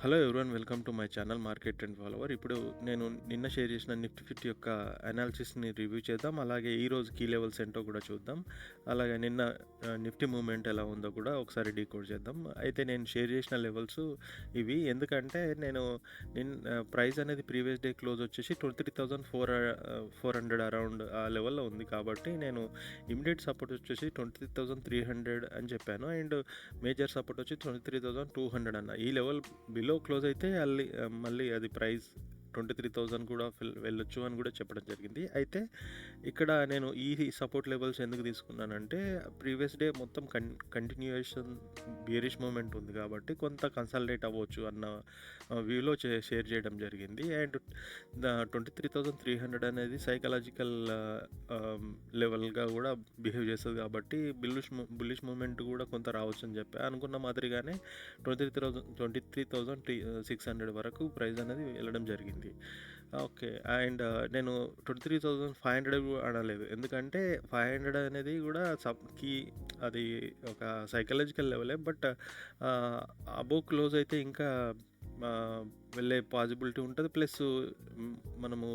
Hello everyone, welcome to my channel market trend follower. ఇప్పుడు నేను నిన్న షేర్ చేసిన నిఫ్టీ ఫిఫ్టీ యొక్క అనాలిసిస్ని రివ్యూ చేద్దాం. అలాగే ఈ రోజు కీ లెవెల్స్ ఏంటో కూడా చూద్దాం. అలాగే నిన్న నిఫ్టీ మూవ్మెంట్ ఎలా ఉందో కూడా ఒకసారి డీకోడ్ చేద్దాం. అయితే నేను షేర్ చేసిన లెవెల్స్ ఇవి. ఎందుకంటే నేను ప్రైస్ అనేది ప్రీవియస్ డే క్లోజ్ వచ్చేసి 23,400 అరౌండ్ ఆ లెవెల్లో ఉంది. కాబట్టి నేను ఇమీడియట్ సపోర్ట్ వచ్చేసి 23,300 అని చెప్పాను. అండ్ మేజర్ సపోర్ట్ వచ్చి 23,200 అన్న. ఈ లెవెల్ బిలో క్లోజ్ అయితే మళ్ళీ అది ప్రైస్ 23,000 కూడా వెళ్ళొచ్చు అని కూడా చెప్పడం జరిగింది. అయితే ఇక్కడ నేను ఈ సపోర్ట్ లెవెల్స్ ఎందుకు తీసుకున్నానంటే ప్రీవియస్ డే మొత్తం కంటిన్యూయేషన్ బియరిష్ మూమెంట్ ఉంది కాబట్టి కొంత కన్సల్టేట్ అవ్వచ్చు అన్న వ్యూలో షేర్ చేయడం జరిగింది. అండ్ 23,300 అనేది సైకలాజికల్ లెవెల్గా కూడా బిహేవ్ చేస్తుంది కాబట్టి బుల్లిష్ మూమెంట్ కూడా కొంత రావచ్చు అని చెప్పి అనుకున్న మాదిరిగానే 23,600 వరకు ప్రైస్ అనేది వెళ్ళడం జరిగింది. ఓకే. అండ్ నేను 23,500 అనలేదు. ఎందుకంటే 500 అనేది కూడా అది ఒక సైకలాజికల్ లెవెలే. బట్ అబోవ్ క్లోజ్ అయితే ఇంకా వెళ్ళే పాసిబిలిటీ ఉంటుంది. ప్లస్ మనము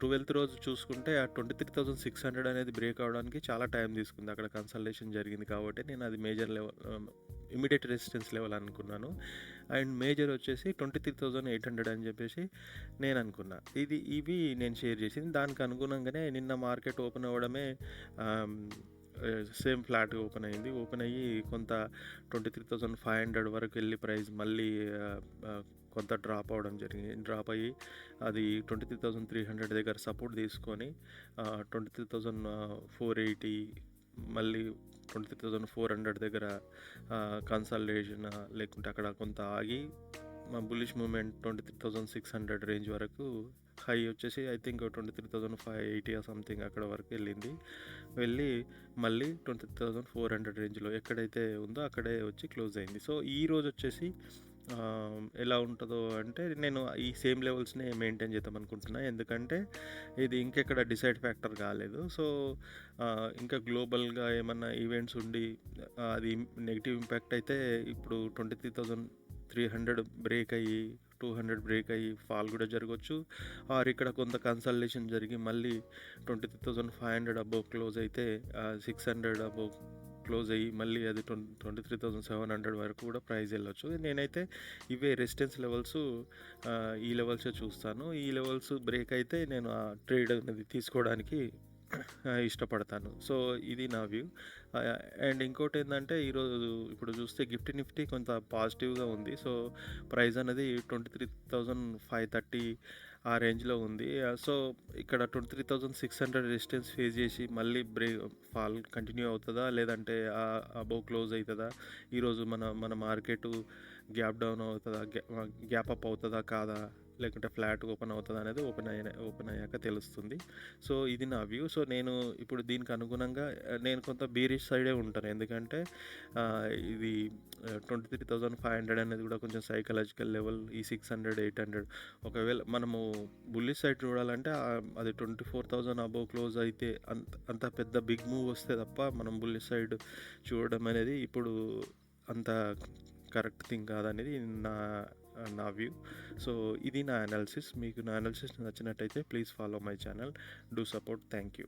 12th రోజు చూసుకుంటే ఆ 23,600 అనేది బ్రేక్ అవడానికి చాలా టైం తీసుకుంది. అక్కడ కన్సల్టేషన్ జరిగింది కాబట్టి నేను అది major level, immediate resistance level అనుకున్నాను. అండ్ మేజర్ వచ్చేసి 23,800 అని చెప్పేసి నేను అనుకున్నా. ఇవి నేను షేర్ చేసింది. దానికి అనుగుణంగానే నిన్న మార్కెట్ ఓపెన్ అవ్వడమే సేమ్ ఫ్లాట్గా ఓపెన్ అయ్యి కొంత 23,500 వరకు వెళ్ళి ప్రైస్ మళ్ళీ కొంత డ్రాప్ అయ్యి అది 23,300 దగ్గర సపోర్ట్ తీసుకొని 23,480 మళ్ళీ 23,400 దగ్గర కన్సల్టేషన్ లేకుంటే అక్కడ కొంత ఆగి మా బుల్లిష్ మూమెంట్ 23,600 రేంజ్ వరకు హై వచ్చేసి ఐ థింక్ 23,580 సంథింగ్ అక్కడ వరకు వెళ్ళి మళ్ళీ 23,400 రేంజ్లో ఎక్కడైతే ఉందో అక్కడే వచ్చి క్లోజ్ అయింది. సో ఈ రోజు వచ్చేసి ఎలా ఉంటుందో అంటే నేను ఈ సేమ్ లెవెల్స్ని మెయింటైన్ చేద్దాం అనుకుంటున్నా. ఎందుకంటే ఇది ఇంకెక్కడ డిసైడ్ ఫ్యాక్టర్ కాలేదు. సో ఇంకా గ్లోబల్గా ఏమన్నా ఈవెంట్స్ ఉండి అది నెగిటివ్ ఇంపాక్ట్ అయితే ఇప్పుడు 23,300 బ్రేక్ అయ్యి 200 బ్రేక్ అయ్యి ఫాల్ కూడా జరగవచ్చు. ఆర్ ఇక్కడ కొంత కన్సల్టేషన్ జరిగి మళ్ళీ 23,500 అబోవ్ క్లోజ్ అయితే 600 అబోవ్ క్లోజ్ అయ్యి మళ్ళీ అది 23,700 వరకు కూడా ప్రైస్ వెళ్ళొచ్చు. నేనైతే ఇవే రెసిస్టెన్స్ లెవెల్స్, ఈ లెవెల్సే చూస్తాను. ఈ లెవెల్స్ బ్రేక్ అయితే నేను ఆ ట్రేడ్ అనేది తీసుకోవడానికి ఇష్టపడతాను. సో ఇది నా వ్యూ. అండ్ ఇంకోటి ఏంటంటే ఇప్పుడు చూస్తే నిఫ్టీ కొంత పాజిటివ్గా ఉంది. సో ప్రైస్ అనేది 23,530 ఆ రేంజ్లో ఉంది. సో ఇక్కడ 23,600 రెసిస్టెన్స్ ఫేస్ చేసి మళ్ళీ ఫాల్ కంటిన్యూ అవుతుందా లేదంటే అబోవ్ క్లోజ్ అవుతుందా, ఈరోజు మన మార్కెట్ గ్యాప్ డౌన్ అవుతుందా, గ్యాప్ అప్ అవుతుందా కాదా, లేకుంటే ఫ్లాట్ ఓపెన్ అవుతుందా అనేది ఓపెన్ అయ్యాక తెలుస్తుంది. సో ఇది నా వ్యూ. సో నేను ఇప్పుడు దీనికి అనుగుణంగా నేను కొంత బీరిష్ సైడే ఉంటాను. ఎందుకంటే ఇది 23,500 అనేది కూడా కొంచెం సైకలాజికల్ లెవెల్. ఈ 600, 800 ఒకవేళ మనము బుల్లిష్ సైడ్ చూడాలంటే అది 24,000 అబోవ్ క్లోజ్ అయితే అంత పెద్ద బిగ్ మూవ్ వస్తే తప్ప మనం బుల్లిష్ సైడ్ చూడడం అనేది ఇప్పుడు అంత కరెక్ట్ థింగ్ కాదనేది నా వ్యూ. సో ఇది నా అనాలిసిస్. మీకు నా అనాలిసిస్ నచ్చినట్టయితే please follow my channel. Do support. Thank you.